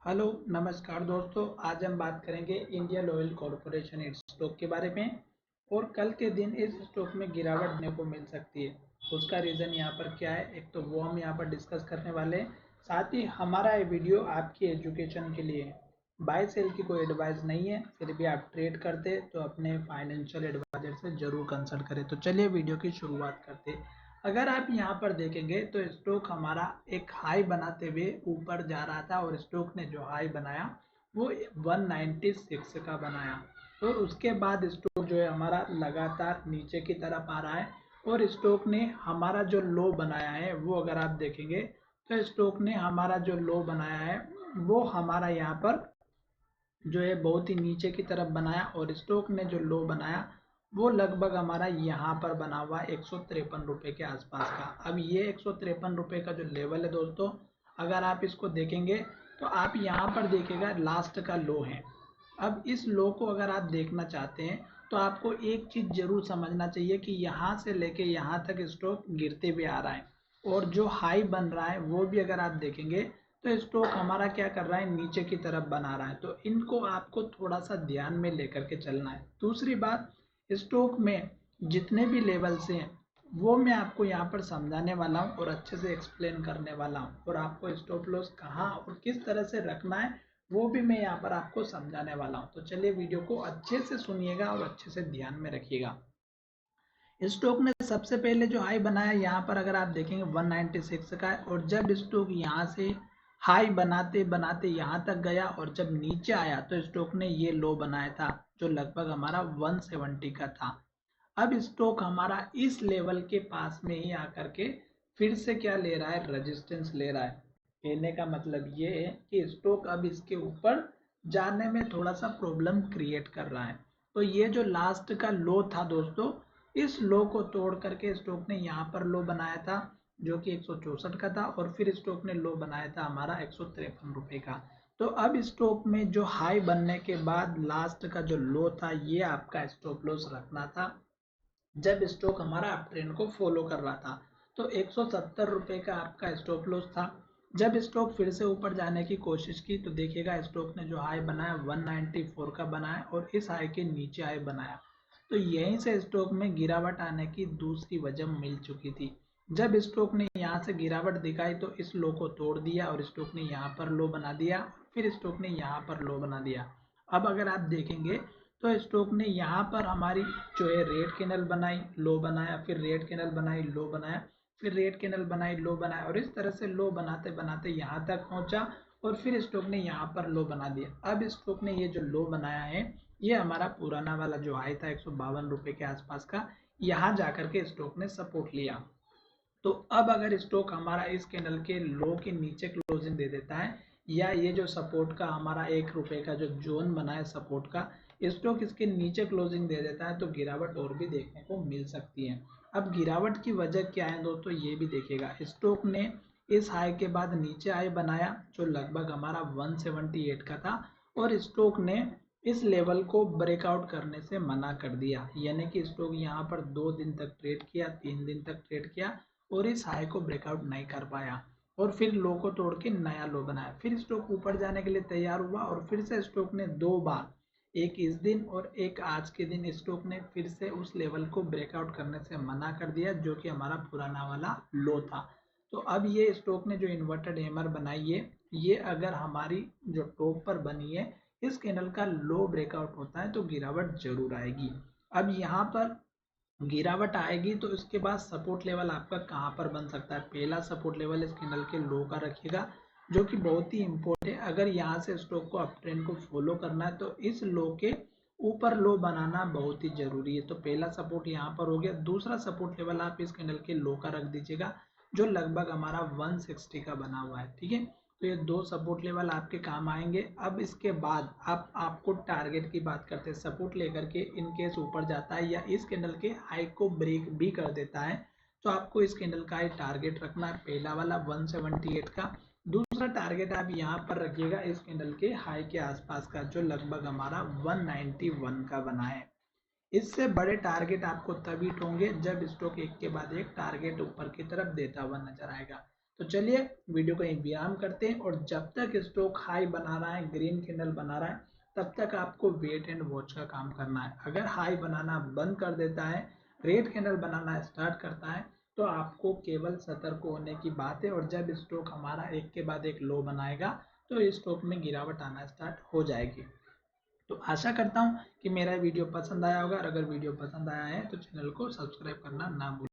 Hello नमस्कार दोस्तों। आज हम बात करेंगे इंडियन ऑयल कॉरपोरेशन इस स्टॉक के बारे में। और कल के दिन इस स्टॉक में गिरावट देखने को मिल सकती है। उसका रीज़न यहाँ पर क्या है, एक तो वो हम यहाँ पर डिस्कस करने वाले हैं। साथ ही हमारा ये वीडियो आपकी एजुकेशन के लिए है। बाय सेल की कोई एडवाइस नहीं है। फिर भी आप ट्रेड करते तो अपने फाइनेंशियल एडवाइजर से जरूर कंसल्ट करें। तो चलिए वीडियो की शुरुआत करते हैं। अगर आप यहाँ पर देखेंगे तो स्टॉक हमारा एक हाई बनाते हुए ऊपर जा रहा था और स्टॉक ने जो हाई बनाया वो 196 का बनाया। और उसके बाद स्टॉक जो है हमारा लगातार नीचे की तरफ आ रहा है। और स्टॉक ने हमारा जो लो बनाया है वो अगर आप देखेंगे तो स्टॉक ने हमारा जो लो बनाया है वो हमारा यहाँ पर जो है बहुत ही नीचे की तरफ बनाया। और स्टॉक ने जो लो बनाया वो लगभग हमारा यहाँ पर बना हुआ 153 रुपये के आसपास का। अब ये 153 रुपये का जो लेवल है दोस्तों, अगर आप इसको देखेंगे तो आप यहाँ पर देखिएगा लास्ट का लो है। अब इस लो को अगर आप देखना चाहते हैं तो आपको एक चीज़ जरूर समझना चाहिए कि यहाँ से लेके यहाँ तक स्टॉक गिरते हुए आ रहा है। और जो हाई बन रहा है वो भी अगर आप देखेंगे तो स्टॉक हमारा क्या कर रहा है, नीचे की तरफ बना रहा है। तो इनको आपको थोड़ा सा ध्यान में लेकर के चलना है। दूसरी बात, स्टॉक में जितने भी लेवल्स हैं वो मैं आपको यहाँ पर समझाने वाला हूँ और अच्छे से एक्सप्लेन करने वाला हूँ। और आपको स्टॉप लॉस कहाँ और किस तरह से रखना है वो भी मैं यहाँ पर आपको समझाने वाला हूँ। तो चलिए वीडियो को अच्छे से सुनिएगा और अच्छे से ध्यान में रखिएगा। स्टॉक ने सबसे पहले जो हाई बनाया यहाँ पर अगर आप देखेंगे 196 का है। और जब स्टॉक यहाँ से हाई बनाते बनाते यहाँ तक गया और जब नीचे आया तो स्टॉक ने ये लो बनाया था जो लगभग हमारा 170 का था। अब स्टॉक हमारा इस लेवल के पास में ही आकर के फिर से क्या ले रहा है, रेजिस्टेंस ले रहा है। कहने का मतलब ये है कि स्टॉक अब इसके ऊपर जाने में थोड़ा सा प्रॉब्लम क्रिएट कर रहा है। तो ये जो लास्ट का लो था दोस्तों, इस लो को तोड़ करके स्टॉक ने यहाँ पर लो बनाया था जो कि 164 का था। और फिर स्टॉक ने लो बनाया था हमारा 153 रुपये का। तो अब स्टॉक में जो हाई बनने के बाद लास्ट का जो लो था ये आपका स्टॉप लॉस रखना था जब स्टॉक हमारा अप ट्रेंड को फॉलो कर रहा था। तो 170 रुपये का आपका स्टॉप लॉस था। जब स्टॉक फिर से ऊपर जाने की कोशिश की तो देखिएगा स्टॉक ने जो हाई बनाया 194 का बनाया और इस हाई के नीचे हाई बनाया। तो यहीं से स्टॉक में गिरावट आने की दूसरी वजह मिल चुकी थी। जब स्टॉक ने यहाँ से गिरावट दिखाई तो इस लो को तोड़ दिया और स्टॉक ने यहाँ पर लो बना दिया। फिर स्टॉक ने यहाँ पर लो बना दिया। अब अगर आप देखेंगे तो स्टॉक ने यहाँ पर हमारी जो है रेड कैंडल बनाई, लो बनाया, फिर रेड कैंडल बनाई, लो बनाया, फिर रेड कैंडल बनाई, लो बनाया। और इस तरह से लो बनाते बनाते यहाँ तक पहुँचा और फिर स्टॉक ने यहाँ पर लो बना दिया। अब स्टॉक ने ये जो लो बनाया है ये हमारा पुराना वाला जो हाई था 152 रुपये के आसपास का, यहाँ जाकर के स्टॉक ने सपोर्ट लिया। तो अब अगर स्टॉक हमारा इस कैंडल के लो के नीचे क्लोजिंग दे देता है या ये जो सपोर्ट का हमारा 1 रुपये का जो जोन बना है सपोर्ट का, स्टॉक इसके नीचे क्लोजिंग दे देता है तो गिरावट और भी देखने को मिल सकती है। अब गिरावट की वजह क्या है दोस्तों, ये भी देखिएगा। स्टॉक ने इस हाई के बाद नीचे हाई बनाया जो लगभग हमारा 178 का था और स्टॉक ने इस लेवल को ब्रेकआउट करने से मना कर दिया। यानी कि स्टॉक यहाँ पर 2 दिन तक ट्रेड किया, 3 दिन तक ट्रेड किया और इस हाई को ब्रेकआउट नहीं कर पाया। और फिर लो को तोड़ के नया लो बनाया। फिर स्टॉक ऊपर जाने के लिए तैयार हुआ और फिर से स्टॉक ने 2 बार, एक इस दिन और एक आज के दिन, स्टॉक ने फिर से उस लेवल को ब्रेकआउट करने से मना कर दिया जो कि हमारा पुराना वाला लो था। तो अब ये स्टॉक ने जो इन्वर्टेड हैमर बनाई है ये अगर हमारी जो टॉप पर बनी है इस कैंडल का लो ब्रेकआउट होता है तो गिरावट जरूर आएगी। अब यहाँ पर गिरावट आएगी तो इसके बाद सपोर्ट लेवल आपका कहाँ पर बन सकता है। पहला सपोर्ट लेवल इस कैंडल के लो का रखिएगा जो कि बहुत ही इंपॉर्टेंट है। अगर यहाँ से स्टॉक को अप ट्रेंड को फॉलो करना है तो इस लो के ऊपर लो बनाना बहुत ही जरूरी है। तो पहला सपोर्ट यहाँ पर हो गया। दूसरा सपोर्ट लेवल आप इस कैंडल के लो का रख दीजिएगा जो लगभग हमारा 160 का बना हुआ है। ठीक है, तो ये 2 सपोर्ट लेवल आपके काम आएंगे। अब इसके बाद आपको टारगेट की बात करते हैं। सपोर्ट लेकर के इन केस ऊपर जाता है या इस कैंडल के हाई को ब्रेक भी कर देता है तो आपको इस कैंडल का ही टारगेट रखना है, पहला वाला 178 का। दूसरा टारगेट आप यहाँ पर रखिएगा इस कैंडल के हाई के आसपास का जो लगभग हमारा 191 का बना है। इससे बड़े टारगेट आपको तभी हिट होंगे जब स्टॉक एक के बाद एक टारगेट ऊपर की तरफ देता हुआ नजर आएगा। तो चलिए वीडियो को विराम करते हैं, और जब तक स्टॉक हाई बना रहा है, ग्रीन कैंडल बना रहा है, तब तक आपको वेट एंड वॉच का काम करना है। अगर हाई बनाना बंद कर देता है, रेड कैंडल बनाना स्टार्ट करता है, तो आपको केवल सतर्क होने की बात है। और जब स्टॉक हमारा एक के बाद एक लो बनाएगा तो स्टॉक में गिरावट आना स्टार्ट हो जाएगी। तो आशा करता हूँ कि मेरा वीडियो पसंद आया होगा, और अगर वीडियो पसंद आया है तो चैनल को सब्सक्राइब करना ना भूलें।